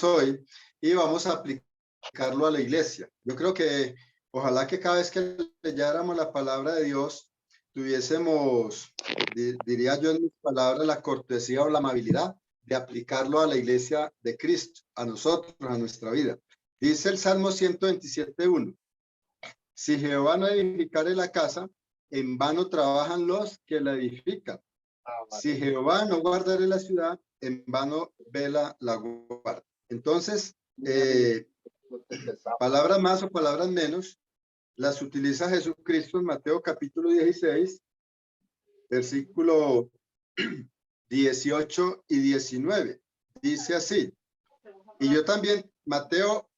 hoy y vamos a aplicarlo a la iglesia. Yo creo que ojalá que cada vez que leyéramos la palabra de Dios tuviésemos, diría yo en mis palabras, la cortesía o la amabilidad de aplicarlo a la iglesia de Cristo, a nosotros, a nuestra vida. Dice el Salmo 127:1: si Jehová no edificare la casa, en vano trabajan los que la edifican. Si Jehová no guardare la ciudad, en vano vela la guarda. Entonces, palabras más o palabras menos, las utiliza Jesucristo en Mateo capítulo 16, versículo 18 y 19. Dice así, y yo también, Mateo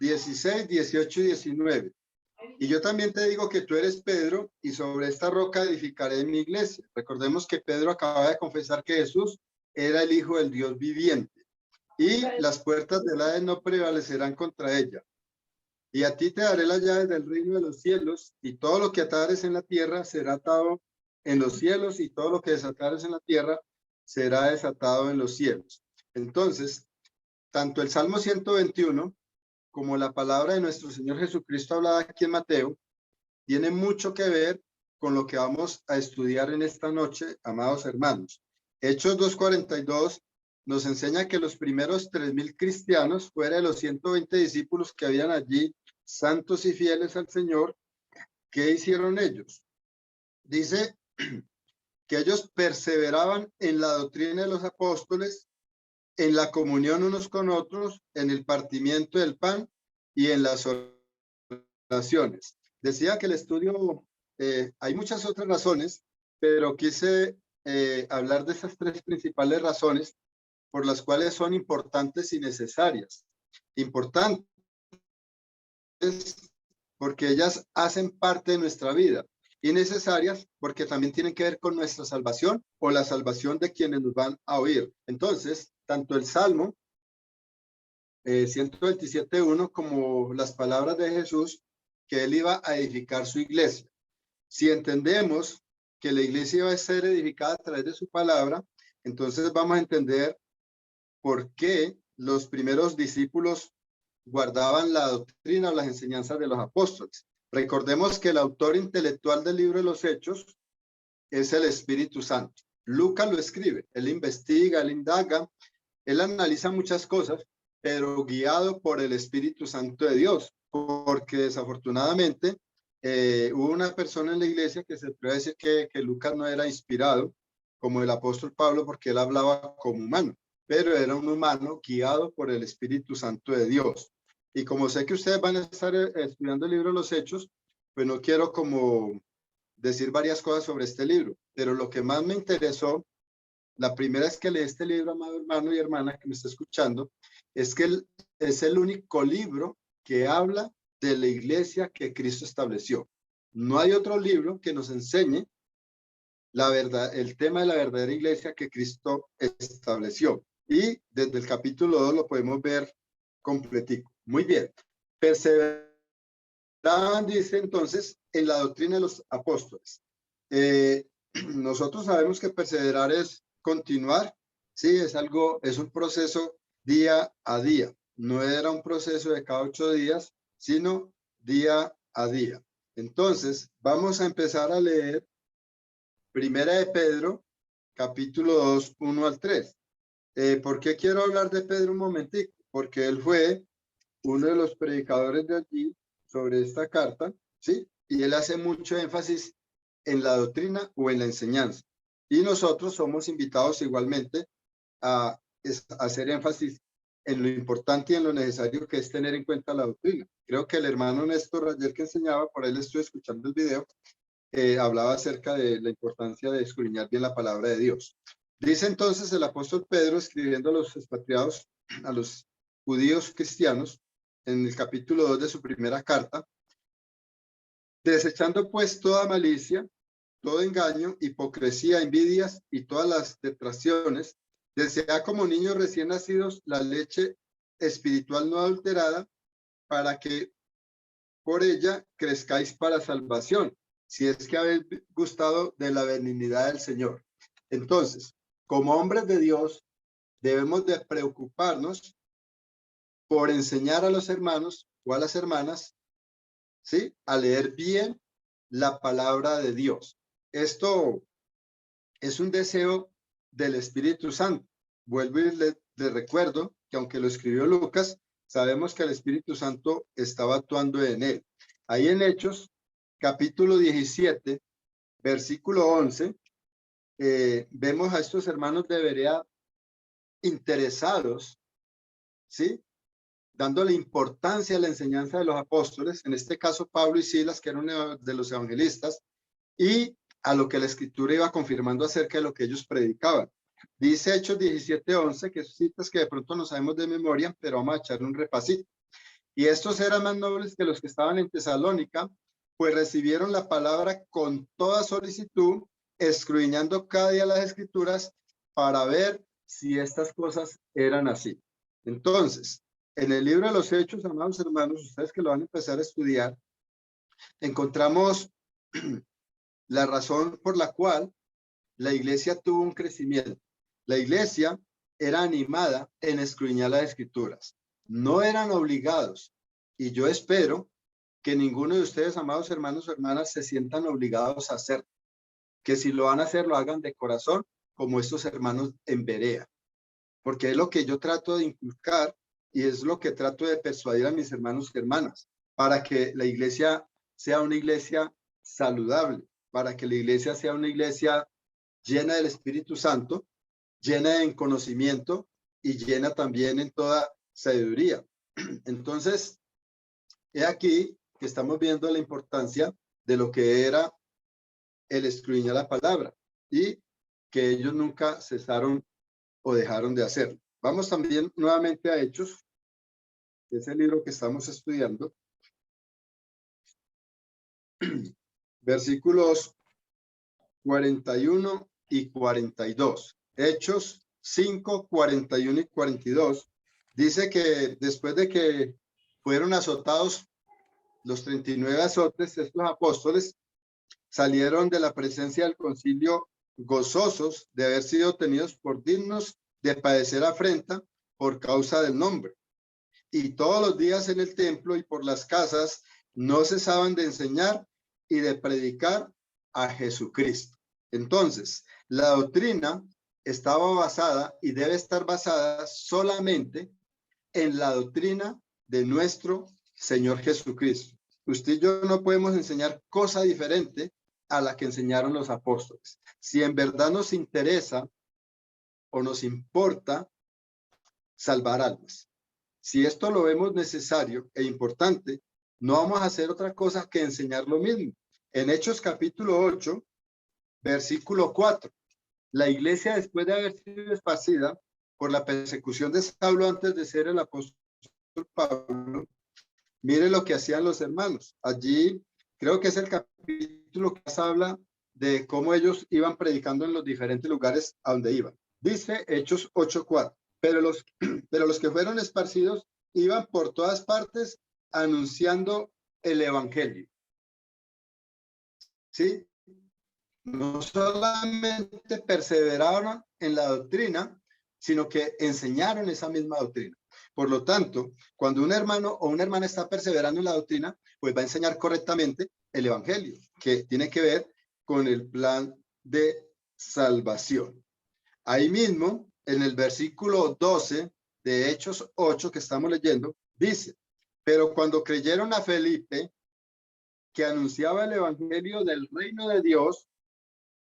16, 18 y 19. Y yo también te digo que tú eres Pedro, y sobre esta roca edificaré mi iglesia. Recordemos que Pedro acaba de confesar que Jesús era el Hijo del Dios viviente, y las puertas del Hades no prevalecerán contra ella. Y a ti te daré las llaves del reino de los cielos, y todo lo que atares en la tierra será atado en los cielos, y todo lo que desatares en la tierra será desatado en los cielos. Entonces, tanto el Salmo 121 como la palabra de nuestro Señor Jesucristo hablada aquí en Mateo, tiene mucho que ver con lo que vamos a estudiar en esta noche, amados hermanos. Hechos 2:42 nos enseña que los primeros 3,000 cristianos, fuera de los 120 discípulos que habían allí, santos y fieles al Señor, ¿qué hicieron ellos? Dice que ellos perseveraban en la doctrina de los apóstoles, en la comunión unos con otros, en el partimiento del pan y en las oraciones. Decía que el estudio, hay muchas otras razones, pero quise hablar de esas tres principales razones por las cuales son importantes y necesarias. Importantes porque ellas hacen parte de nuestra vida, y necesarias porque también tienen que ver con nuestra salvación o la salvación de quienes nos van a oír. Entonces, tanto el Salmo 127:1 como las palabras de Jesús, que él iba a edificar su iglesia. Si entendemos que la iglesia iba a ser edificada a través de su palabra, entonces vamos a entender por qué los primeros discípulos guardaban la doctrina o las enseñanzas de los apóstoles. Recordemos que el autor intelectual del libro de los Hechos es el Espíritu Santo. Lucas lo escribe, él investiga, él indaga, él analiza muchas cosas, pero guiado por el Espíritu Santo de Dios, porque desafortunadamente hubo una persona en la iglesia que se puede decir que Lucas no era inspirado como el apóstol Pablo, porque él hablaba como humano, pero era un humano guiado por el Espíritu Santo de Dios. Y como sé que ustedes van a estar estudiando el libro de los Hechos, pues no quiero como decir varias cosas sobre este libro, pero lo que más me interesó, la primera vez que leí este libro, amado hermano y hermana que me está escuchando, es que es el único libro que habla de la iglesia que Cristo estableció. No hay otro libro que nos enseñe la verdad, el tema de la verdadera iglesia que Cristo estableció. Y desde el capítulo 2 lo podemos ver completico. Muy bien. Perseveraban, dice entonces, en la doctrina de los apóstoles. Nosotros sabemos que perseverar es continuar, sí, es algo, es un proceso día a día. No era un proceso de cada 8 días, sino día a día. Entonces, vamos a empezar a leer Primera de Pedro, capítulo 2, 1 al 3. ¿Por qué quiero hablar de Pedro un momentico? Porque él fue uno de los predicadores de allí sobre esta carta, ¿sí? Y él hace mucho énfasis en la doctrina o en la enseñanza. Y nosotros somos invitados igualmente a hacer énfasis en lo importante y en lo necesario que es tener en cuenta la doctrina. Creo que el hermano Néstor ayer que enseñaba, por ahí le estuve escuchando el video, hablaba acerca de la importancia de escudriñar bien la palabra de Dios. Dice entonces el apóstol Pedro, escribiendo a los expatriados, a los judíos cristianos, en el capítulo 2 de su primera carta, desechando pues toda malicia, todo engaño, hipocresía, envidias y todas las detracciones, desea como niños recién nacidos la leche espiritual no adulterada, para que por ella crezcáis para salvación, si es que habéis gustado de la benignidad del Señor. Entonces, como hombres de Dios, debemos de preocuparnos por enseñar a los hermanos o a las hermanas, ¿sí?, a leer bien la palabra de Dios. Esto es un deseo del Espíritu Santo. Vuelvo y le recuerdo que aunque lo escribió Lucas, sabemos que el Espíritu Santo estaba actuando en él. Ahí en Hechos, capítulo 17, versículo 11, vemos a estos hermanos de Berea interesados, ¿sí?, dándole importancia a la enseñanza de los apóstoles, en este caso Pablo y Silas, que eran uno de los evangelistas, y a lo que la escritura iba confirmando acerca de lo que ellos predicaban. Dice Hechos 17:11, que son citas que de pronto no sabemos de memoria, pero vamos a echar un repasito. Y estos eran más nobles que los que estaban en Tesalónica, pues recibieron la palabra con toda solicitud, escudriñando cada día las escrituras para ver si estas cosas eran así. Entonces, en el libro de los Hechos, amados hermanos, ustedes que lo van a empezar a estudiar, encontramos la razón por la cual la iglesia tuvo un crecimiento. La iglesia era animada en escudriñar las escrituras. No eran obligados. Y yo espero que ninguno de ustedes, amados hermanos o hermanas, se sientan obligados a hacerlo. Que si lo van a hacer, lo hagan de corazón, como estos hermanos en Berea. Porque es lo que yo trato de inculcar y es lo que trato de persuadir a mis hermanos y hermanas, para que la iglesia sea una iglesia saludable, para que la iglesia sea una iglesia llena del Espíritu Santo, llena en conocimiento y llena también en toda sabiduría. Entonces, he aquí que estamos viendo la importancia de lo que era el escudriñar la palabra y que ellos nunca cesaron o dejaron de hacerlo. Vamos también nuevamente a Hechos, que es el libro que estamos estudiando. Versículos 41 y 42. Hechos 5, 41 y 42. Dice que después de que fueron azotados los 39 azotes, estos apóstoles salieron de la presencia del concilio gozosos de haber sido tenidos por dignos de padecer afrenta por causa del nombre. Y todos los días en el templo y por las casas no cesaban de enseñar y de predicar a Jesucristo. Entonces, la doctrina estaba basada y debe estar basada solamente en la doctrina de nuestro Señor Jesucristo. Usted y yo no podemos enseñar cosa diferente a la que enseñaron los apóstoles. Si en verdad nos interesa o nos importa salvar almas. Si esto lo vemos necesario e importante, no vamos a hacer otra cosa que enseñar lo mismo. En Hechos capítulo 8, versículo 4, la iglesia, después de haber sido esparcida por la persecución de Saulo antes de ser el apóstol Pablo, mire lo que hacían los hermanos. Allí creo que es el capítulo que habla de cómo ellos iban predicando en los diferentes lugares a donde iban. Dice Hechos 8:4. Pero los que fueron esparcidos iban por todas partes anunciando el evangelio. ¿Sí? No solamente perseveraron en la doctrina, sino que enseñaron esa misma doctrina. Por lo tanto, cuando un hermano o una hermana está perseverando en la doctrina, pues va a enseñar correctamente el evangelio, que tiene que ver con el plan de salvación. Ahí mismo, en el versículo 12 de Hechos 8 que estamos leyendo, dice, pero cuando creyeron a Felipe, que anunciaba el evangelio del reino de Dios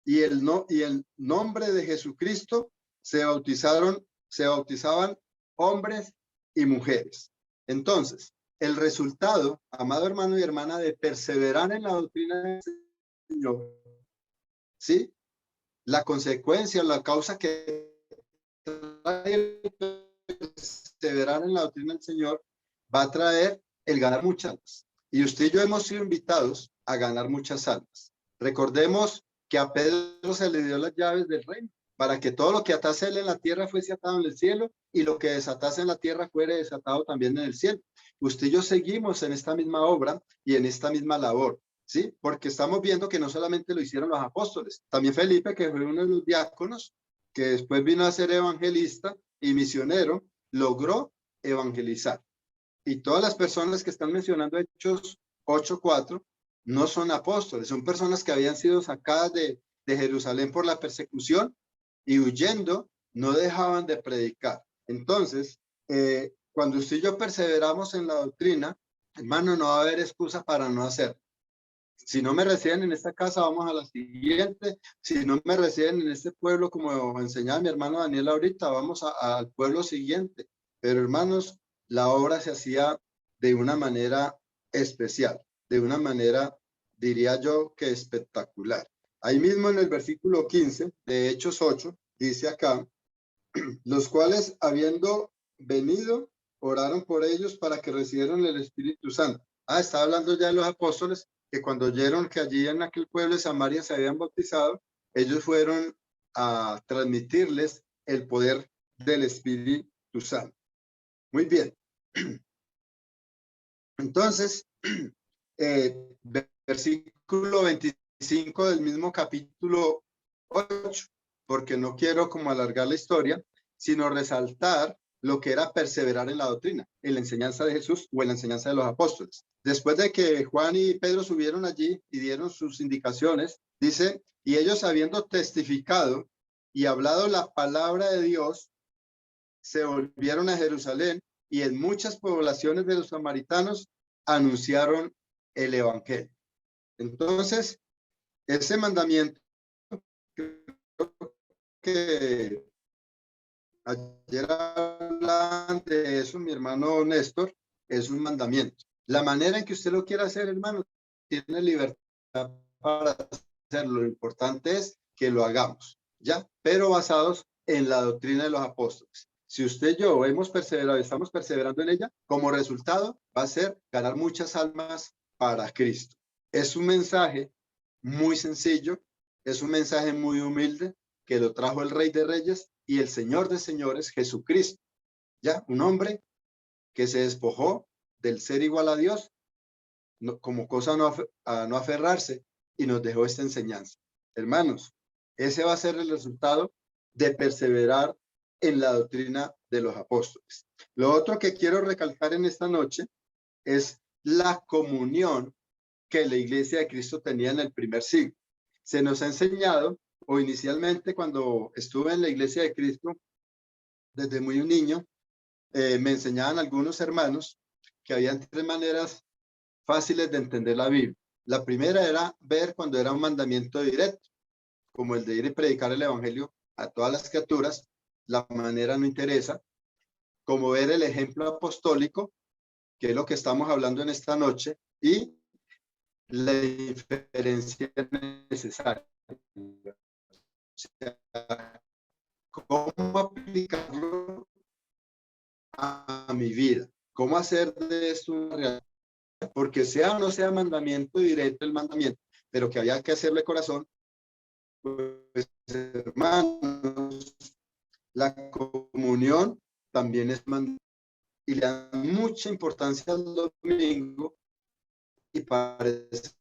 y el nombre de Jesucristo, se bautizaban hombres y mujeres. Entonces, el resultado, amado hermano y hermana, de perseverar en la doctrina del Señor, ¿sí? La consecuencia, la causa que trae perseverar en la doctrina del Señor va a traer el ganar muchas almas. Y usted y yo hemos sido invitados a ganar muchas almas. Recordemos que a Pedro se le dio las llaves del reino para que todo lo que atase él en la tierra fuese atado en el cielo y lo que desatase en la tierra fuera desatado también en el cielo. Usted y yo seguimos en esta misma obra y en esta misma labor. ¿Sí? Porque estamos viendo que no solamente lo hicieron los apóstoles, también Felipe, que fue uno de los diáconos, que después vino a ser evangelista y misionero, logró evangelizar. Y todas las personas que están mencionando Hechos 8:4 no son apóstoles, son personas que habían sido sacadas de Jerusalén por la persecución y huyendo no dejaban de predicar. Entonces, cuando usted y yo perseveramos en la doctrina, hermano, no va a haber excusa para no hacer. Si no me reciben en esta casa, vamos a la siguiente. Si no me reciben en este pueblo, como enseñaba mi hermano Daniel ahorita, vamos al pueblo siguiente. Pero hermanos, la obra se hacía de una manera especial, de una manera, diría yo, que espectacular. Ahí mismo en el versículo 15 de Hechos 8, dice acá, los cuales habiendo venido, oraron por ellos para que recibieran el Espíritu Santo. Está hablando ya de los apóstoles, que cuando oyeron que allí en aquel pueblo de Samaria se habían bautizado, ellos fueron a transmitirles el poder del Espíritu Santo. Muy bien. Entonces, versículo 25 del mismo capítulo 8, porque no quiero como alargar la historia, sino resaltar lo que era perseverar en la doctrina, en la enseñanza de Jesús o en la enseñanza de los apóstoles. Después de que Juan y Pedro subieron allí y dieron sus indicaciones, dice, y ellos habiendo testificado y hablado la palabra de Dios, se volvieron a Jerusalén y en muchas poblaciones de los samaritanos anunciaron el evangelio. Entonces, ese mandamiento, creo que ayer hablaba de eso mi hermano Néstor, es un mandamiento. La manera en que usted lo quiera hacer, hermano, tiene libertad para hacerlo. Lo importante es que lo hagamos, ¿ya? Pero basados en la doctrina de los apóstoles. Si usted y yo hemos perseverado, estamos perseverando en ella, como resultado va a ser ganar muchas almas para Cristo. Es un mensaje muy sencillo, es un mensaje muy humilde que lo trajo el Rey de Reyes y el Señor de Señores, Jesucristo. Ya, un hombre que se despojó del ser igual a Dios, como cosa a no aferrarse, y nos dejó esta enseñanza. Hermanos, ese va a ser el resultado de perseverar en la doctrina de los apóstoles. Lo otro que quiero recalcar en esta noche es la comunión que la iglesia de Cristo tenía en el primer siglo. Se nos ha enseñado, o inicialmente cuando estuve en la iglesia de Cristo, desde muy un niño, me enseñaban algunos hermanos que habían tres maneras fáciles de entender la Biblia. La primera era ver cuando era un mandamiento directo, como el de ir y predicar el evangelio a todas las criaturas. La manera no interesa. Como ver el ejemplo apostólico, que es lo que estamos hablando en esta noche, y la diferencia necesaria. O sea, cómo aplicarlo a mi vida, cómo hacer de esto una realidad, porque sea o no sea mandamiento directo el mandamiento, pero que había que hacerle corazón, pues hermanos, la comunión también es mandamiento y le dan mucha importancia al domingo y parece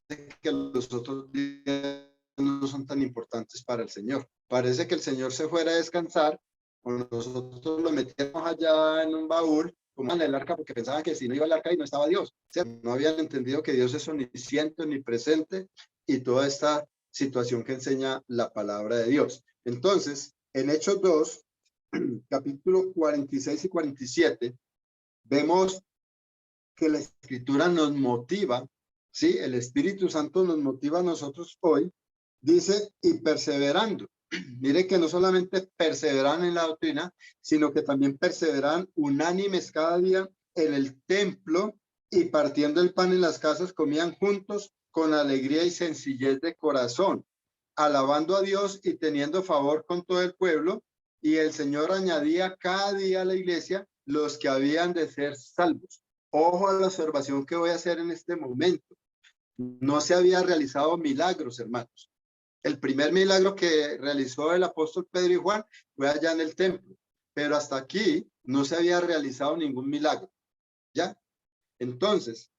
que los otros días no son tan importantes para el Señor. Parece que el Señor se fuera a descansar o nosotros lo metíamos allá en un baúl como en el arca porque pensaban que si no iba al arca y no estaba Dios. O sea, no habían entendido que Dios es omnisciente, omnipresente y toda esta situación que enseña la palabra de Dios. Entonces, en Hechos 2, capítulo 46 y 47, vemos que la Escritura nos motiva, ¿sí? El Espíritu Santo nos motiva a nosotros hoy, dice, y perseverando. Mire que no solamente perseveran en la doctrina, sino que también perseveran unánimes cada día en el templo y partiendo el pan en las casas comían juntos con alegría y sencillez de corazón, alabando a Dios y teniendo favor con todo el pueblo. Y el Señor añadía cada día a la iglesia los que habían de ser salvos. Ojo a la observación que voy a hacer en este momento. No se había realizado milagros, hermanos. El primer milagro que realizó el apóstol Pedro y Juan fue allá en el templo, pero hasta aquí no se había realizado ningún milagro, ¿ya? Entonces,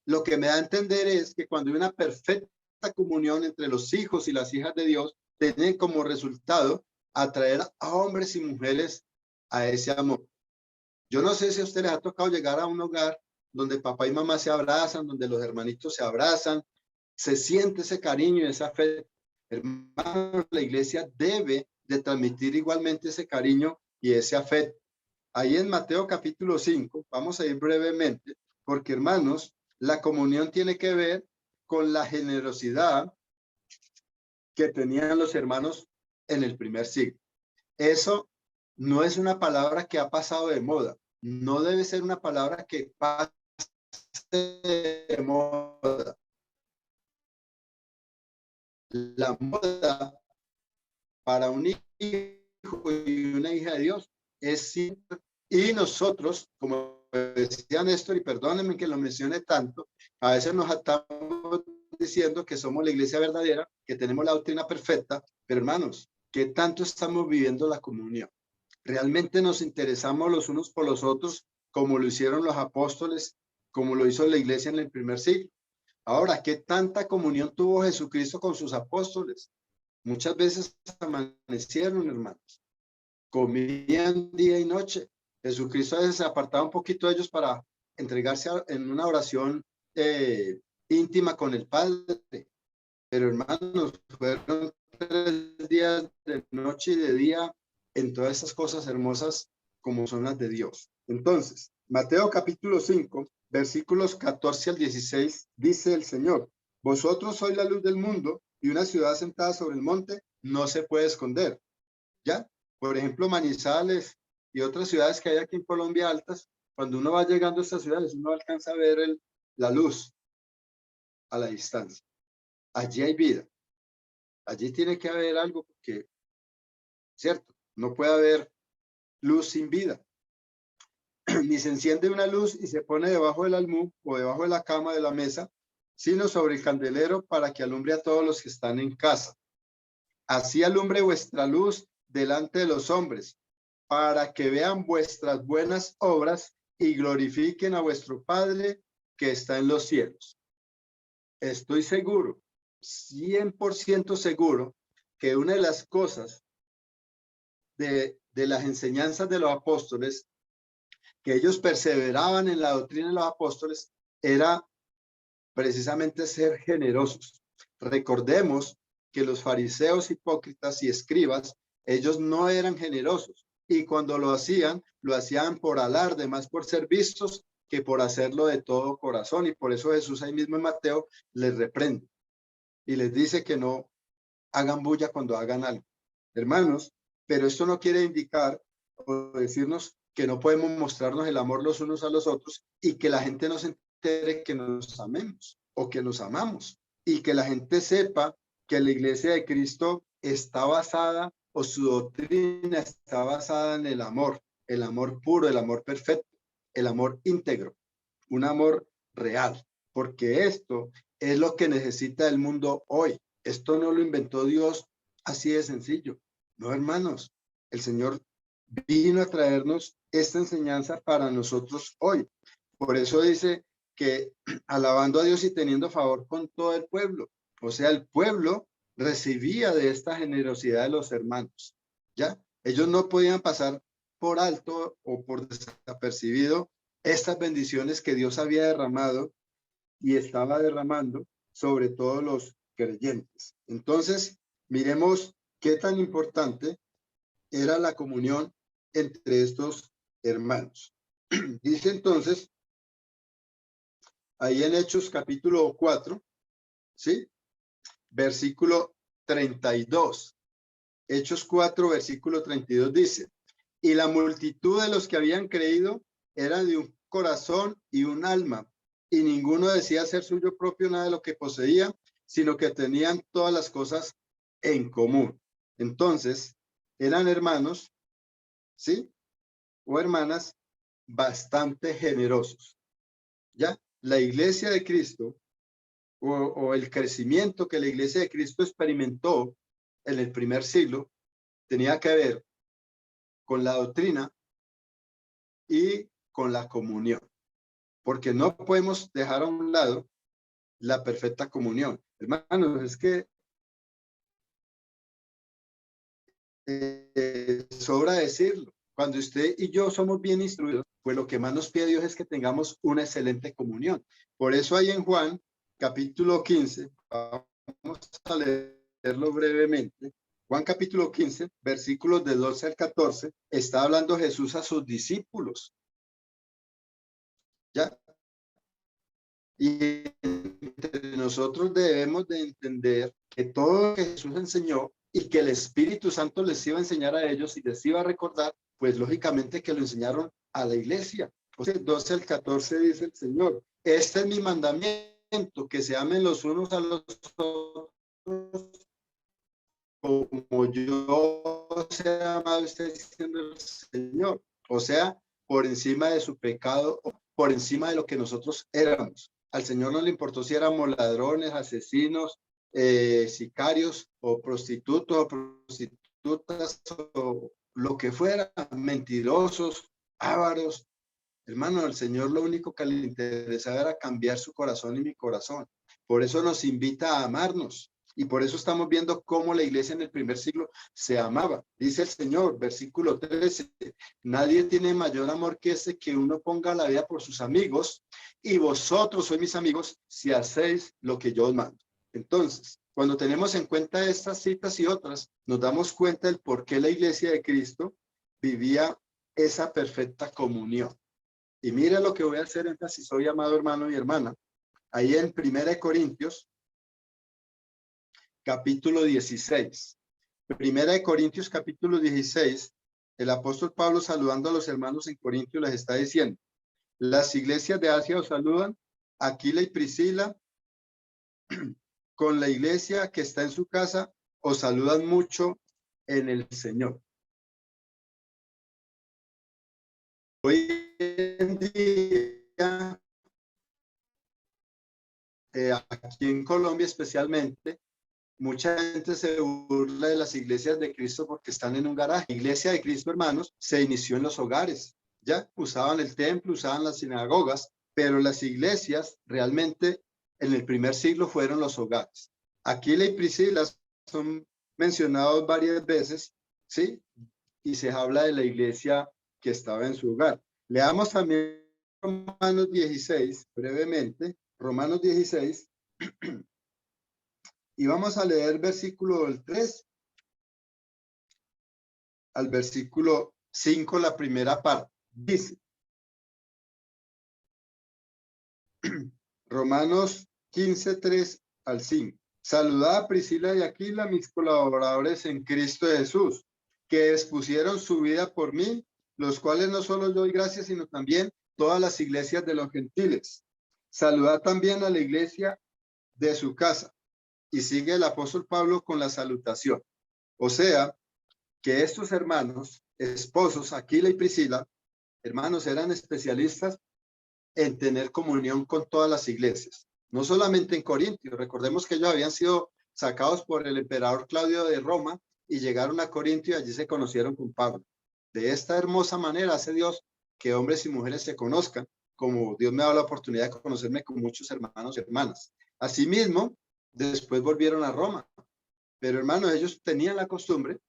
lo que me da a entender es que cuando hay una perfecta comunión entre los hijos y las hijas de Dios, tienen como resultado atraer a hombres y mujeres a ese amor. Yo no sé si a ustedes les ha tocado llegar a un hogar donde papá y mamá se abrazan, donde los hermanitos se abrazan, se siente ese cariño y esa fe. Hermanos, la iglesia debe de transmitir igualmente ese cariño y ese afecto. Ahí en Mateo capítulo 5, vamos a ir brevemente, porque hermanos, la comunión tiene que ver con la generosidad que tenían los hermanos en el primer siglo. Eso no es una palabra que ha pasado de moda, no debe ser una palabra que pase de moda. La moda para un hijo y una hija de Dios es simple. Y nosotros, como decía Néstor, y perdónenme que lo mencione tanto, a veces nos estamos diciendo que somos la iglesia verdadera, que tenemos la doctrina perfecta, pero hermanos, ¿qué tanto estamos viviendo la comunión? ¿Realmente nos interesamos los unos por los otros como lo hicieron los apóstoles, como lo hizo la iglesia en el primer siglo? Ahora, ¿qué tanta comunión tuvo Jesucristo con sus apóstoles? Muchas veces amanecieron, hermanos, comían día y noche. Jesucristo a veces se apartaba un poquito de ellos para entregarse en una oración íntima con el Padre. Pero hermanos, fueron 3 días de noche y de día en todas esas cosas hermosas como son las de Dios. Entonces, Mateo capítulo 5, versículos 14 al 16, dice el Señor: vosotros sois la luz del mundo, y una ciudad sentada sobre el monte no se puede esconder. ¿Ya? Por ejemplo, Manizales y otras ciudades que hay aquí en Colombia altas, cuando uno va llegando a estas ciudades, uno alcanza a ver la luz a la distancia. Allí hay vida. Allí tiene que haber algo porque, ¿cierto? No puede haber luz sin vida. Ni se enciende una luz y se pone debajo del almud o debajo de la cama de la mesa, sino sobre el candelero para que alumbre a todos los que están en casa. Así alumbre vuestra luz delante de los hombres, para que vean vuestras buenas obras y glorifiquen a vuestro Padre que está en los cielos. Estoy seguro, 100% seguro, que una de las cosas de las enseñanzas de los apóstoles, que ellos perseveraban en la doctrina de los apóstoles, era precisamente ser generosos. Recordemos que los fariseos, hipócritas y escribas, ellos no eran generosos, y cuando lo hacían por alarde, más por ser vistos que por hacerlo de todo corazón. Y por eso Jesús ahí mismo en Mateo les reprende y les dice que no hagan bulla cuando hagan algo. Hermanos, pero esto no quiere indicar o decirnos que no podemos mostrarnos el amor los unos a los otros y que la gente no se entere que nos amemos o que nos amamos, y que la gente sepa que la iglesia de Cristo está basada, o su doctrina está basada en el amor puro, el amor perfecto, el amor íntegro, un amor real, porque esto es lo que necesita el mundo hoy. Esto no lo inventó Dios así de sencillo. No, hermanos, el Señor vino a traernos esta enseñanza para nosotros hoy. Por eso dice que alabando a Dios y teniendo favor con todo el pueblo. O sea, el pueblo recibía de esta generosidad de los hermanos. ¿Ya? Ellos no podían pasar por alto o por desapercibido estas bendiciones que Dios había derramado y estaba derramando sobre todos los creyentes. Entonces, miremos qué tan importante era la comunión entre estos hermanos. Dice entonces, ahí en Hechos capítulo 4, ¿sí? Versículo 32. Hechos 4, versículo 32 dice: y la multitud de los que habían creído era de un corazón y un alma, y ninguno decía ser suyo propio nada de lo que poseía, sino que tenían todas las cosas en común. Entonces, eran hermanos, ¿sí? O hermanas bastante generosos. ¿Ya? La iglesia de Cristo, o el crecimiento que la iglesia de Cristo experimentó en el primer siglo, tenía que ver con la doctrina y con la comunión, porque no podemos dejar a un lado la perfecta comunión. Hermanos, es que sobra decirlo, cuando usted y yo somos bien instruidos, pues lo que más nos pide Dios es que tengamos una excelente comunión. Por eso ahí en Juan, capítulo 15, vamos a leerlo brevemente. Juan capítulo 15, versículos de 12 al 14, está hablando Jesús a sus discípulos. ¿Ya? Y nosotros debemos de entender que todo lo que Jesús enseñó y que el Espíritu Santo les iba a enseñar a ellos y les iba a recordar, pues lógicamente que lo enseñaron a la iglesia. O sea, 12 al 14 dice el Señor, este es mi mandamiento, que se amen los unos a los otros como yo os he amado, está diciendo el Señor. O sea, por encima de su pecado, por encima de lo que nosotros éramos. Al Señor no le importó si éramos ladrones, asesinos, sicarios o prostitutos o prostitutas o lo que fuera, mentirosos, ávaros. Hermano, al Señor lo único que le interesaba era cambiar su corazón y mi corazón. Por eso nos invita a amarnos. Y por eso estamos viendo cómo la iglesia en el primer siglo se amaba. Dice el Señor, versículo 13, nadie tiene mayor amor que ese, que uno ponga la vida por sus amigos, y vosotros sois mis amigos si hacéis lo que yo os mando. Entonces, cuando tenemos en cuenta estas citas y otras, nos damos cuenta del por qué la iglesia de Cristo vivía esa perfecta comunión. Y mira lo que voy a hacer énfasis hoy, amado hermano y hermana. Ahí en 1 Corintios, capítulo 16. 1 Corintios, capítulo 16, el apóstol Pablo, saludando a los hermanos en Corintios, les está diciendo, las iglesias de Asia os saludan, Aquila y Priscila, con la iglesia que está en su casa, os saludan mucho en el Señor. Hoy en día, aquí en Colombia especialmente, mucha gente se burla de las iglesias de Cristo porque están en un garaje. La iglesia de Cristo, hermanos, se inició en los hogares. Ya usaban el templo, usaban las sinagogas, pero las iglesias realmente en el primer siglo fueron los hogares. Aquila y Priscila son mencionados varias veces, ¿sí? Y se habla de la iglesia que estaba en su hogar. Leamos también Romanos 16, brevemente. Romanos 16. Y vamos a leer versículo del 3 al versículo 5, la primera parte. Dice, Romanos 15, 3 al 5. Saludad a Priscila y Aquila, mis colaboradores en Cristo Jesús, que expusieron su vida por mí, los cuales no solo doy gracias, sino también todas las iglesias de los gentiles. Saludad también a la iglesia de su casa. Y sigue el apóstol Pablo con la salutación. O sea, que estos hermanos, esposos, Aquila y Priscila, hermanos, eran especialistas en tener comunión con todas las iglesias, no solamente en Corintio. Recordemos que ellos habían sido sacados por el emperador Claudio de Roma y llegaron a Corintio y allí se conocieron con Pablo. De esta hermosa manera hace Dios que hombres y mujeres se conozcan, como Dios me ha dado la oportunidad de conocerme con muchos hermanos y hermanas. Asimismo, después volvieron a Roma, pero hermanos, ellos tenían la costumbre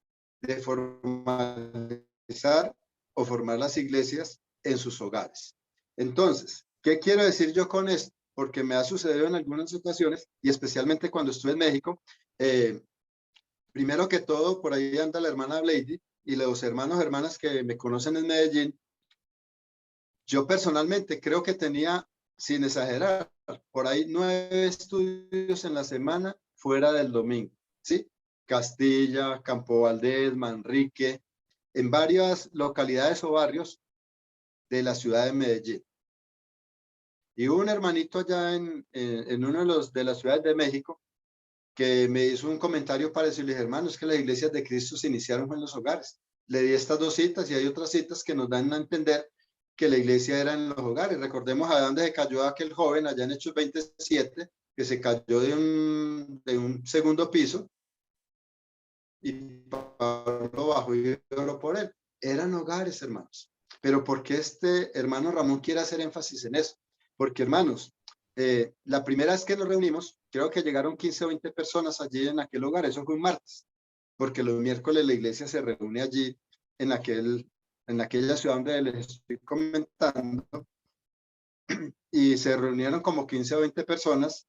de formalizar o formar las iglesias en sus hogares. Entonces, ¿qué quiero decir yo con esto? Porque me ha sucedido en algunas ocasiones, y especialmente cuando estuve en México. Primero que todo, por ahí anda la hermana Blady y los hermanos y hermanas que me conocen en Medellín. Yo personalmente creo que tenía, sin exagerar, por ahí 9 estudios en la semana fuera del domingo, ¿sí? Castilla, Campo Valdés, Manrique, en varias localidades o barrios de la ciudad de Medellín. Y hubo un hermanito allá en uno de las ciudades de México que me hizo un comentario para decirle, hermanos, que las iglesias de Cristo se iniciaron en los hogares. Le di estas 2 citas y hay otras citas que nos dan a entender que la iglesia era en los hogares. Recordemos a dónde se cayó aquel joven allá en Hechos 27, que se cayó de un segundo piso y Pablo bajó y oró por él. Eran hogares, hermanos. Pero ¿por qué este hermano Ramón quiere hacer énfasis en eso? Porque, hermanos, la primera vez que nos reunimos, creo que llegaron 15 o 20 personas allí en aquel hogar. Eso fue un martes, porque los miércoles la iglesia se reúne allí en aquel en aquella ciudad donde les estoy comentando, y se reunieron como 15 o 20 personas,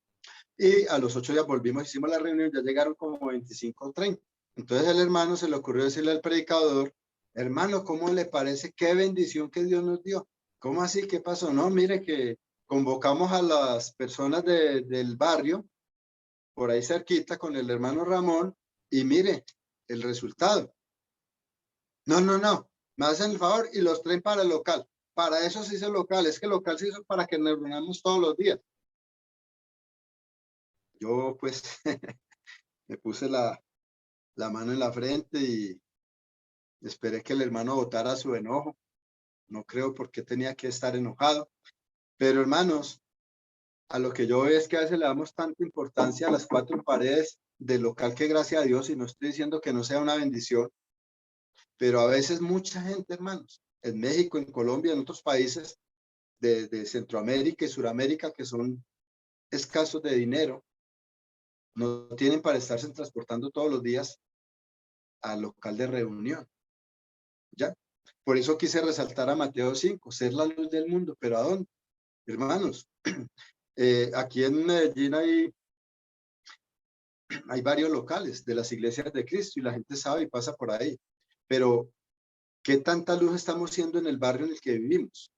y a los 8 días volvimos, hicimos la reunión, ya llegaron como 25 o 30. Entonces el hermano se le ocurrió decirle al predicador, hermano, ¿cómo le parece? Qué bendición que Dios nos dio. ¿Cómo así? ¿Qué pasó? No, mire que convocamos a las personas del barrio, por ahí cerquita, con el hermano Ramón, y mire el resultado. No, no, no, me hacen el favor y los traen para el local. Para eso se hizo el local, es que el local se hizo para que nos reunamos todos los días. Yo pues me puse la mano en la frente y esperé que el hermano botara su enojo. No creo por qué tenía que estar enojado. Pero hermanos, a lo que yo veo es que a veces le damos tanta importancia a las 4 paredes del local que gracias a Dios, y no estoy diciendo que no sea una bendición, pero a veces mucha gente, hermanos, en México, en Colombia, en otros países de Centroamérica y Suramérica que son escasos de dinero, no tienen para estarse transportando todos los días al local de reunión. ¿Ya? Por eso quise resaltar a Mateo 5, ser la luz del mundo. ¿Pero a dónde? Hermanos, aquí en Medellín hay varios locales de las iglesias de Cristo y la gente sabe y pasa por ahí. Pero, ¿qué tanta luz estamos siendo en el barrio en el que vivimos?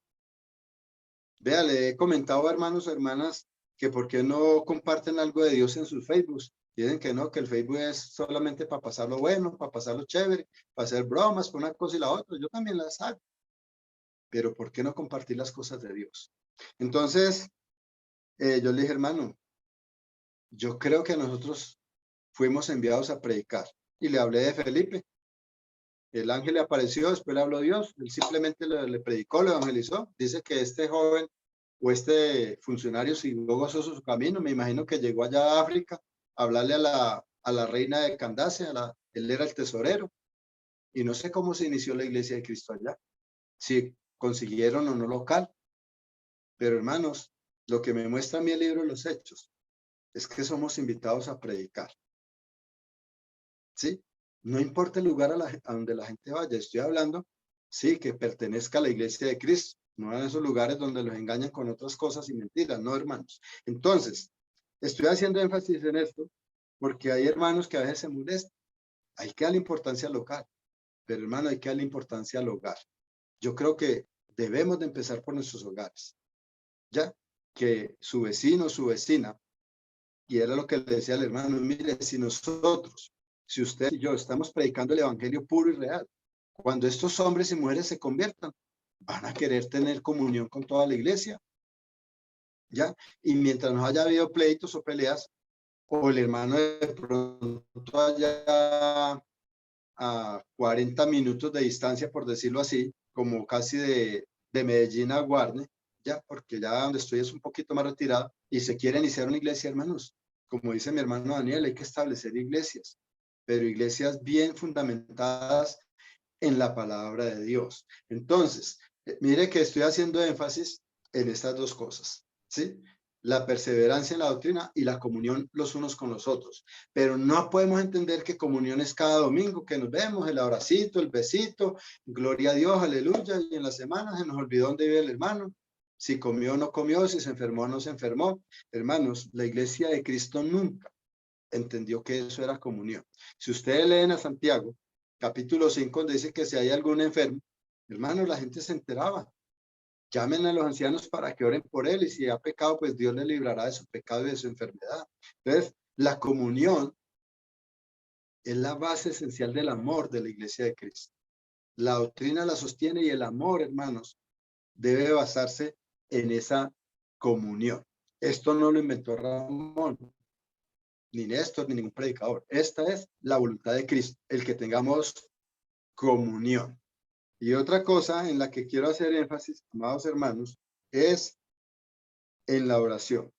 Vea, le he comentado a hermanos o hermanas que por qué no comparten algo de Dios en sus Facebooks. Dicen que no, que el Facebook es solamente para pasar lo bueno, para pasar lo chévere, para hacer bromas, para una cosa y la otra. Yo también las hago. Pero ¿por qué no compartir las cosas de Dios? Entonces, yo le dije, hermano, yo creo que nosotros fuimos enviados a predicar. Y le hablé de Felipe. El ángel le apareció, después le habló Dios. Él simplemente le predicó, lo evangelizó. Dice que este joven o este funcionario siguió gozoso su camino. Me imagino que llegó allá a África a hablarle a la reina de Candace. Él era el tesorero. Y no sé cómo se inició la iglesia de Cristo allá. Si consiguieron o no local. Pero hermanos, lo que me muestra a mí el libro de los Hechos es que somos invitados a predicar. ¿Sí? No importa el lugar a donde la gente vaya. Estoy hablando, sí, que pertenezca a la iglesia de Cristo. No en esos lugares donde los engañan con otras cosas y mentiras. No, hermanos. Entonces, estoy haciendo énfasis en esto porque hay hermanos que a veces se molestan. Hay que darle importancia al local. Pero hermano, hay que darle importancia al hogar. Yo creo que debemos de empezar por nuestros hogares. Ya que su vecino, su vecina, y era lo que le decía al hermano, mire, si usted y yo estamos predicando el evangelio puro y real, cuando estos hombres y mujeres se conviertan, van a querer tener comunión con toda la iglesia, ¿ya? Y mientras no haya habido pleitos o peleas, o el hermano de pronto haya a 40 minutos de distancia, por decirlo así, como casi de Medellín a Guarne, ya, porque ya donde estoy es un poquito más retirado, y se quiere iniciar una iglesia, hermanos. Como dice mi hermano Daniel, hay que establecer iglesias, pero iglesias bien fundamentadas en la palabra de Dios. Entonces, mire que estoy haciendo énfasis en estas dos cosas, ¿sí? La perseverancia en la doctrina y la comunión los unos con los otros. Pero no podemos entender que comunión es cada domingo que nos vemos, el abracito, el besito, gloria a Dios, aleluya, y en la semana se nos olvidó dónde vive el hermano, si comió o no comió, si se enfermó o no se enfermó. Hermanos, la iglesia de Cristo nunca entendió que eso era comunión. Si ustedes leen a Santiago, capítulo 5, donde dice que si hay algún enfermo, hermanos, la gente se enteraba. Llamen a los ancianos para que oren por él y si ha pecado, pues Dios le librará de su pecado y de su enfermedad. Entonces, la comunión es la base esencial del amor de la iglesia de Cristo. La doctrina la sostiene y el amor, hermanos, debe basarse en esa comunión. Esto no lo inventó Ramón, ni Néstor, ni ningún predicador. Esta es la voluntad de Cristo, el que tengamos comunión. Y otra cosa en la que quiero hacer énfasis, amados hermanos, es en la oración.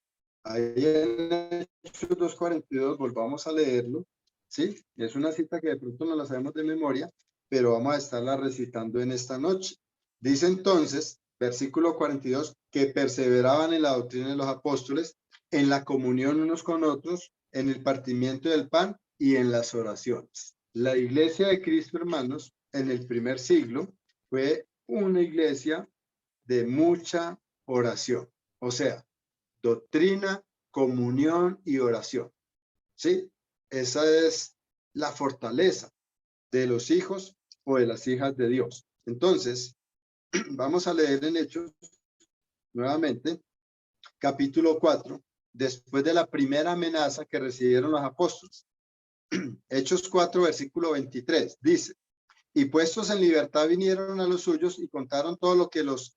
Ahí en Hechos 2:42, volvamos a leerlo, ¿sí? Es una cita que de pronto no la sabemos de memoria, pero vamos a estarla recitando en esta noche. Dice entonces, versículo 42, que perseveraban en la doctrina de los apóstoles, en la comunión unos con otros, en el partimiento del pan y en las oraciones. La iglesia de Cristo, hermanos, en el primer siglo, fue una iglesia de mucha oración. O sea, doctrina, comunión y oración. ¿Sí? Esa es la fortaleza de los hijos o de las hijas de Dios. Entonces, vamos a leer en Hechos nuevamente, capítulo 4, después de la primera amenaza que recibieron los apóstoles. Hechos 4, versículo 23, dice: y puestos en libertad vinieron a los suyos y contaron todo lo que los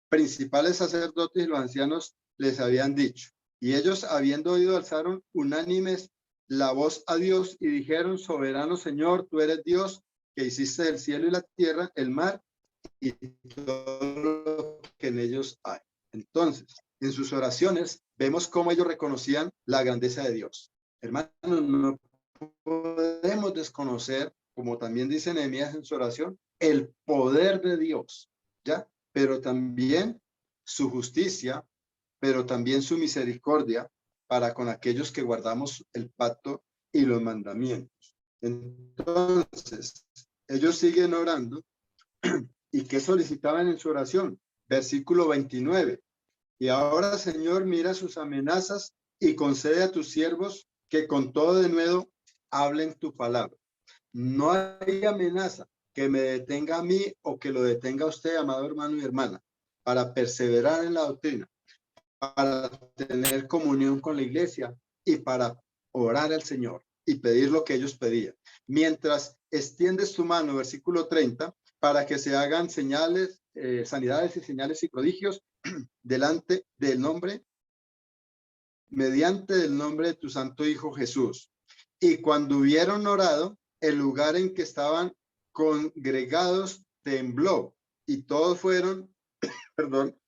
principales sacerdotes y los ancianos les habían dicho. Y ellos, habiendo oído, alzaron unánimes la voz a Dios y dijeron: soberano Señor, tú eres Dios, que hiciste el cielo y la tierra, el mar y todo lo que en ellos hay. Entonces, en sus oraciones vemos cómo ellos reconocían la grandeza de Dios. Hermanos, no podemos desconocer, como también dice Nehemías en su oración, el poder de Dios, ¿ya? Pero también su justicia, pero también su misericordia para con aquellos que guardamos el pacto y los mandamientos. Entonces, ellos siguen orando. ¿Y qué solicitaban en su oración? Versículo 29. Y ahora, Señor, mira sus amenazas y concede a tus siervos que con todo denuedo hablen tu palabra. No hay amenaza que me detenga a mí o que lo detenga a usted, amado hermano y hermana, para perseverar en la doctrina, para tener comunión con la iglesia y para orar al Señor y pedir lo que ellos pedían. Mientras extiendes tu mano, versículo 30, para que se hagan señales, sanidades y señales y prodigios delante del nombre, mediante el nombre de tu santo Hijo Jesús. Y cuando hubieron orado, el lugar en que estaban congregados tembló y todos fueron, perdón,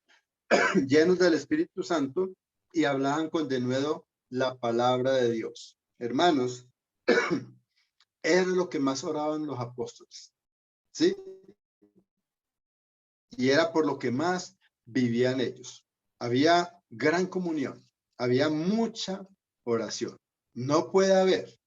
llenos del Espíritu Santo y hablaban con denuedo la palabra de Dios. Hermanos, era lo que más oraban los apóstoles, ¿sí? Y era por lo que más vivían ellos. Había gran comunión, había mucha oración. No puede haber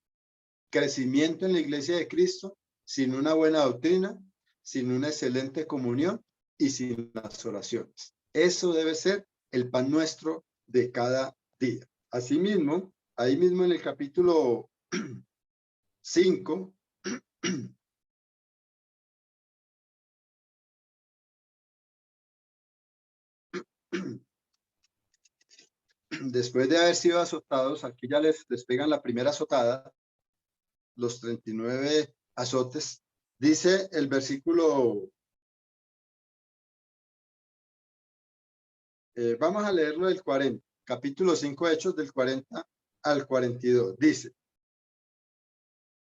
crecimiento en la iglesia de Cristo sin una buena doctrina, sin una excelente comunión y sin las oraciones. Eso debe ser el pan nuestro de cada día. Asimismo, ahí mismo en el capítulo 5, después de haber sido azotados, aquí ya les pegan la primera azotada, los 39 azotes, dice el versículo, vamos a leerlo del 40, capítulo 5 Hechos del 40 al 42, dice: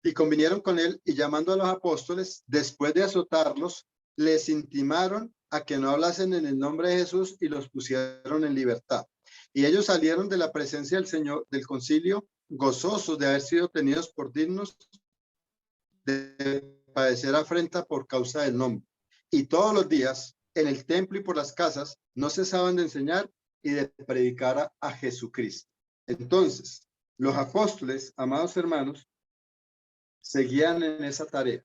y convinieron con él y llamando a los apóstoles, después de azotarlos, les intimaron a que no hablasen en el nombre de Jesús y los pusieron en libertad. Y ellos salieron de la presencia del Señor, del concilio, gozosos de haber sido tenidos por dignos de padecer afrenta por causa del nombre. Y todos los días, en el templo y por las casas, no cesaban de enseñar y de predicar a Jesucristo. Entonces, los apóstoles, amados hermanos, seguían en esa tarea.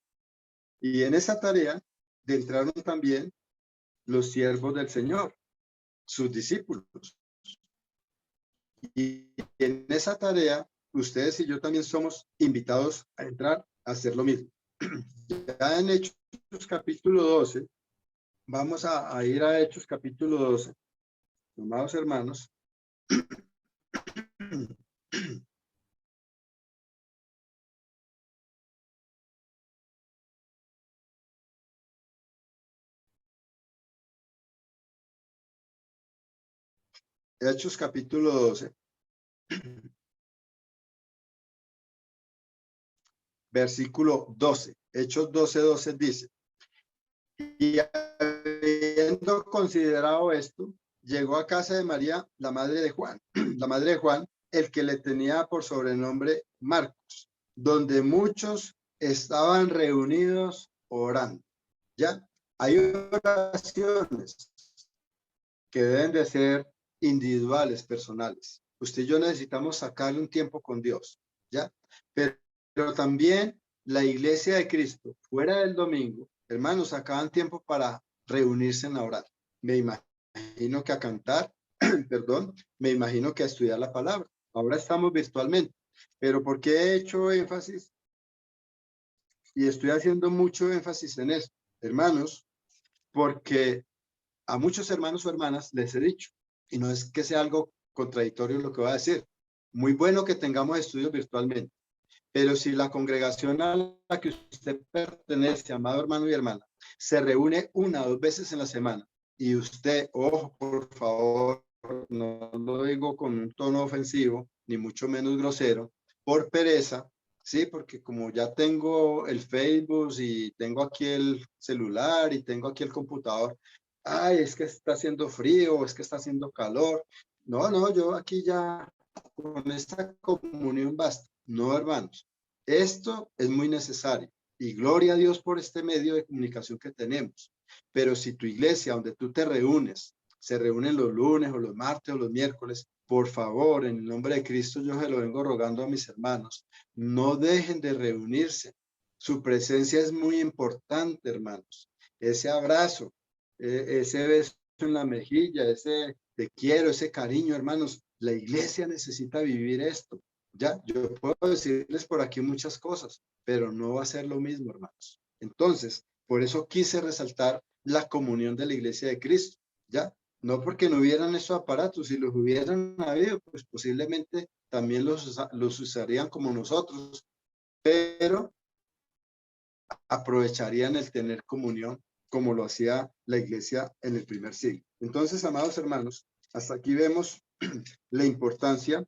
Y en esa tarea entraron también los siervos del Señor, sus discípulos. Y en esa tarea, ustedes y yo también somos invitados a entrar a hacer lo mismo. Ya en Hechos capítulo 12, vamos a ir a Hechos capítulo 12, amados hermanos. Hechos capítulo 12, versículo 12. Hechos 12, 12 dice: y habiendo considerado esto, llegó a casa de María, la madre de Juan, la madre de Juan, el que le tenía por sobrenombre Marcos, donde muchos estaban reunidos orando. ¿Ya? Hay oraciones que deben de ser individuales, personales. Usted y yo necesitamos sacarle un tiempo con Dios, ¿ya? Pero también la iglesia de Cristo, fuera del domingo, hermanos, sacaban tiempo para reunirse en orar. Me imagino que a cantar, perdón, me imagino que a estudiar la palabra. Ahora estamos virtualmente, pero ¿por qué he hecho énfasis? Y estoy haciendo mucho énfasis en esto, hermanos, porque a muchos hermanos o hermanas les he dicho, y no es que sea algo contradictorio lo que voy a decir, muy bueno que tengamos estudios virtualmente, pero si la congregación a la que usted pertenece, amado hermano y hermana, se reúne 1 o 2 veces en la semana, y usted, ojo, por favor, no lo digo con un tono ofensivo, ni mucho menos grosero, por pereza, sí, porque como ya tengo el Facebook y tengo aquí el celular y tengo aquí el computador, ay, es que está haciendo frío, es que está haciendo calor. No, yo aquí ya con esta comunión basta. No, hermanos, esto es muy necesario y gloria a Dios por este medio de comunicación que tenemos. Pero si tu iglesia donde tú te reúnes, se reúnen los lunes o los martes o los miércoles, por favor, en el nombre de Cristo yo se lo vengo rogando a mis hermanos, no dejen de reunirse. Su presencia es muy importante, hermanos. Ese abrazo, ese beso en la mejilla, ese te quiero, ese cariño, hermanos. La iglesia necesita vivir esto. Ya, yo puedo decirles por aquí muchas cosas, pero no va a ser lo mismo, hermanos. Entonces, por eso quise resaltar la comunión de la iglesia de Cristo, ¿ya? No porque no hubieran esos aparatos, si los hubieran habido, pues posiblemente también los usarían como nosotros, pero aprovecharían el tener comunión como lo hacía la iglesia en el primer siglo. Entonces, amados hermanos, hasta aquí vemos la importancia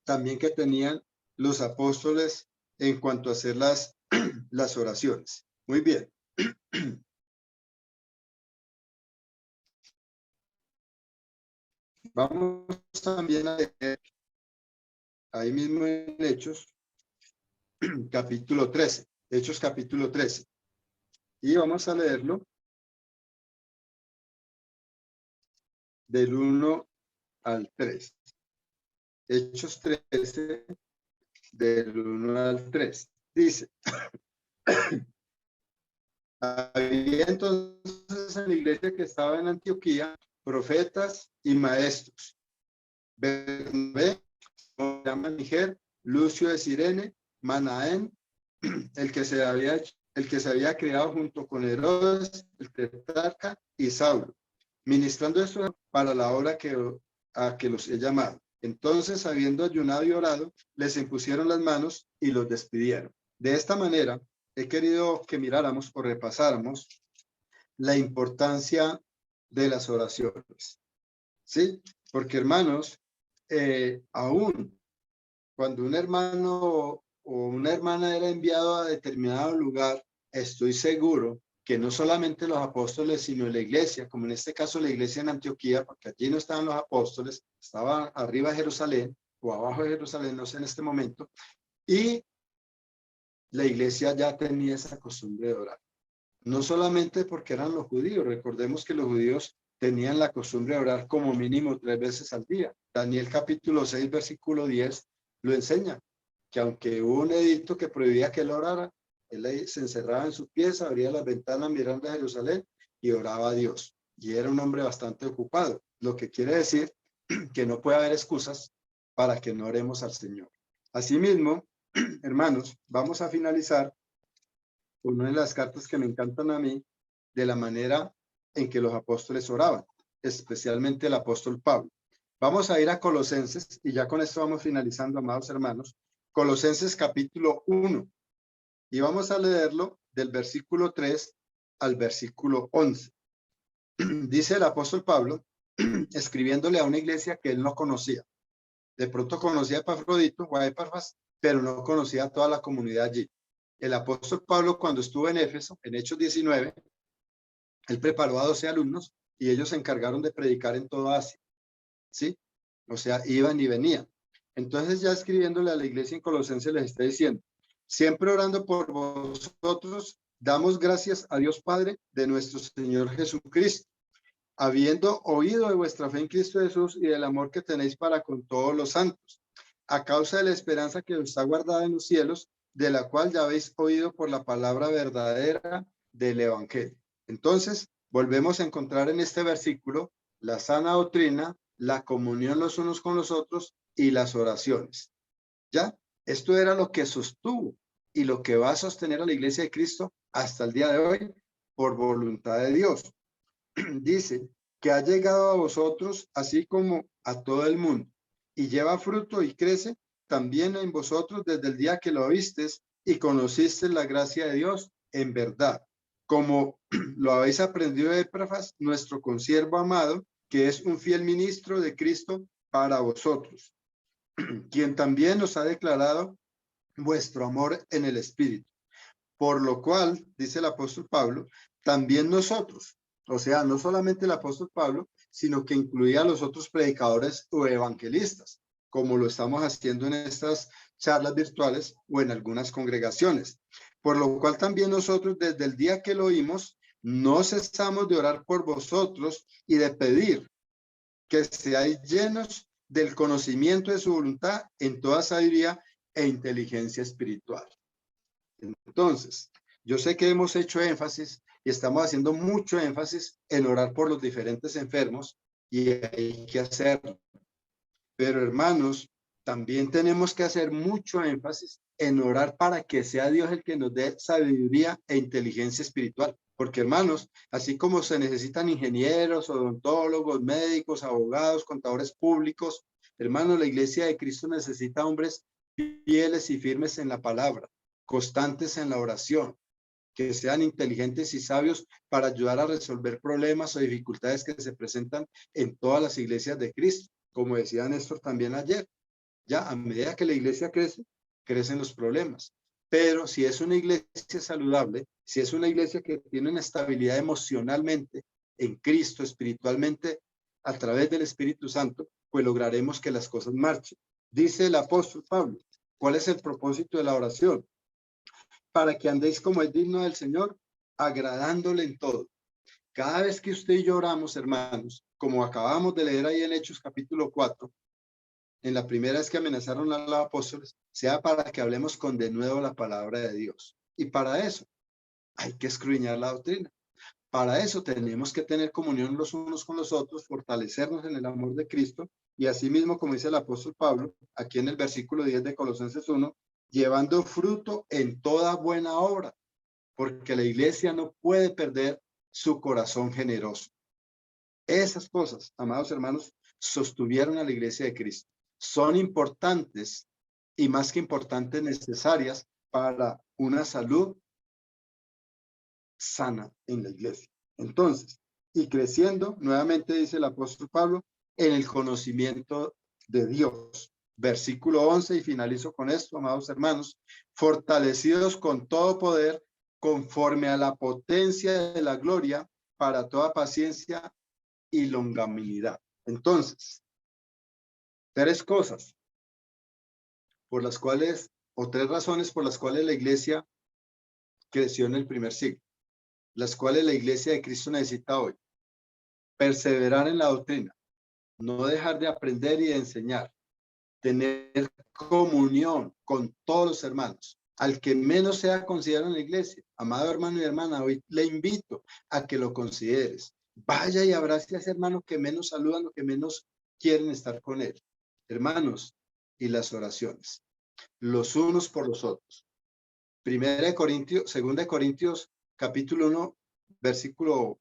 también que tenían los apóstoles en cuanto a hacer las oraciones. Muy bien. Vamos también a leer ahí mismo en Hechos, capítulo 13. Hechos, capítulo 13. Y vamos a leerlo del 1 al 3. Hechos 13, del 1 al 3. Dice, había entonces en la iglesia que estaba en Antioquía profetas y maestros. Bernabé, se llama Niger, Lucio de Cirene, Manaén, el que se había creado junto con Herodes, el tetrarca, y Saulo, ministrando esto para la obra a que los he llamado. Entonces, habiendo ayunado y orado, les impusieron las manos y los despidieron. De esta manera, he querido que miráramos o repasáramos la importancia de las oraciones. ¿Sí? Porque, hermanos, aún cuando un hermano o una hermana era enviado a determinado lugar, estoy seguro que no solamente los apóstoles, sino la iglesia, como en este caso la iglesia en Antioquía, porque allí no estaban los apóstoles, estaba arriba de Jerusalén o abajo de Jerusalén, no sé en este momento, y la iglesia ya tenía esa costumbre de orar. No solamente porque eran los judíos, recordemos que los judíos tenían la costumbre de orar como mínimo 3 veces al día. Daniel capítulo 6, versículo 10 lo enseña, que aunque hubo un edicto que prohibía que él orara, él se encerraba en su pieza, abría las ventanas mirando a Jerusalén y oraba a Dios. Y era un hombre bastante ocupado, lo que quiere decir que no puede haber excusas para que no oremos al Señor. Asimismo, hermanos, vamos a finalizar una de las cartas que me encantan a mí, de la manera en que los apóstoles oraban, especialmente el apóstol Pablo. Vamos a ir a Colosenses y ya con esto vamos finalizando, amados hermanos. Colosenses capítulo 1 y vamos a leerlo del versículo 3 al versículo 11. Dice el apóstol Pablo, escribiéndole a una iglesia que él no conocía. De pronto conocía a Epafrodito o a Epafras, pero no conocía a toda la comunidad allí. El apóstol Pablo, cuando estuvo en Éfeso, en Hechos 19, él preparó a 12 alumnos y ellos se encargaron de predicar en toda Asia, ¿sí? O sea, iban y venían. Entonces, ya escribiéndole a la iglesia en Colosenses, les está diciendo, siempre orando por vosotros, damos gracias a Dios Padre de nuestro Señor Jesucristo, habiendo oído de vuestra fe en Cristo Jesús y del amor que tenéis para con todos los santos, a causa de la esperanza que os está guardada en los cielos, de la cual ya habéis oído por la palabra verdadera del evangelio. Entonces, volvemos a encontrar en este versículo la sana doctrina, la comunión los unos con los otros y las oraciones. ¿Ya? Esto era lo que sostuvo y lo que va a sostener a la iglesia de Cristo hasta el día de hoy por voluntad de Dios. Dice que ha llegado a vosotros así como a todo el mundo y lleva fruto y crece también en vosotros desde el día que lo oísteis y conocisteis la gracia de Dios en verdad, como lo habéis aprendido de Epafras, nuestro consiervo amado, que es un fiel ministro de Cristo para vosotros, quien también nos ha declarado vuestro amor en el Espíritu. Por lo cual, dice el apóstol Pablo, también nosotros, o sea, no solamente el apóstol Pablo, sino que incluía a los otros predicadores o evangelistas, como lo estamos haciendo en estas charlas virtuales o en algunas congregaciones. Por lo cual también nosotros, desde el día que lo oímos, no cesamos de orar por vosotros y de pedir que seáis llenos del conocimiento de su voluntad en toda sabiduría e inteligencia espiritual. Entonces, yo sé que hemos hecho énfasis y estamos haciendo mucho énfasis en orar por los diferentes enfermos y hay que hacerlo. Pero hermanos, también tenemos que hacer mucho énfasis en orar para que sea Dios el que nos dé sabiduría e inteligencia espiritual. Porque hermanos, así como se necesitan ingenieros, odontólogos, médicos, abogados, contadores públicos, hermanos, la iglesia de Cristo necesita hombres fieles y firmes en la palabra, constantes en la oración, que sean inteligentes y sabios para ayudar a resolver problemas o dificultades que se presentan en todas las iglesias de Cristo. Como decía Néstor también ayer, ya a medida que la iglesia crece, crecen los problemas. Pero si es una iglesia saludable, si es una iglesia que tiene una estabilidad emocionalmente en Cristo, espiritualmente, a través del Espíritu Santo, pues lograremos que las cosas marchen. Dice el apóstol Pablo, ¿cuál es el propósito de la oración? Para que andéis como es digno del Señor, agradándole en todo. Cada vez que usted y yo oramos, hermanos, como acabamos de leer ahí en Hechos capítulo 4, en la primera vez que amenazaron a los apóstoles, sea para que hablemos con denuedo la palabra de Dios. Y para eso hay que escudriñar la doctrina. Para eso tenemos que tener comunión los unos con los otros, fortalecernos en el amor de Cristo y asimismo, como dice el apóstol Pablo, aquí en el versículo 10 de Colosenses 1, llevando fruto en toda buena obra, porque la iglesia no puede perder su corazón generoso. Esas cosas, amados hermanos, sostuvieron a la iglesia de Cristo. Son importantes y más que importantes, necesarias para una salud sana en la iglesia. Entonces, y creciendo, nuevamente dice el apóstol Pablo, en el conocimiento de Dios. Versículo 11, y finalizo con esto, amados hermanos, fortalecidos con todo poder, conforme a la potencia de la gloria, para toda paciencia y longanimidad. Entonces, tres cosas por las cuales, o tres razones por las cuales la iglesia creció en el primer siglo, las cuales la iglesia de Cristo necesita hoy. Perseverar en la doctrina, no dejar de aprender y de enseñar, tener comunión con todos los hermanos, al que menos sea considerado en la iglesia. Amado hermano y hermana, hoy le invito a que lo consideres. Vaya y abrace a ese hermano que menos saludan o que menos quieren estar con él. Hermanos, y las oraciones, los unos por los otros. Segunda de Corintios, capítulo 1, versículo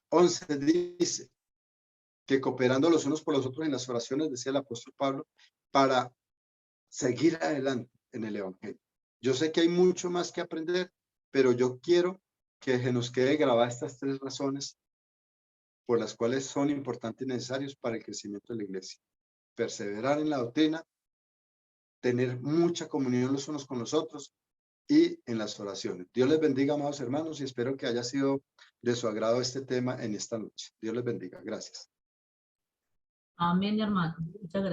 11 dice que cooperando los unos por los otros en las oraciones, decía el apóstol Pablo, para seguir adelante en el evangelio. Yo sé que hay mucho más que aprender, pero yo quiero que se nos quede grabadas estas tres razones por las cuales son importantes y necesarios para el crecimiento de la iglesia. Perseverar en la doctrina, tener mucha comunión los unos con los otros y en las oraciones. Dios les bendiga, amados hermanos, y espero que haya sido de su agrado este tema en esta noche. Dios les bendiga. Gracias. Amén, hermano. Muchas gracias.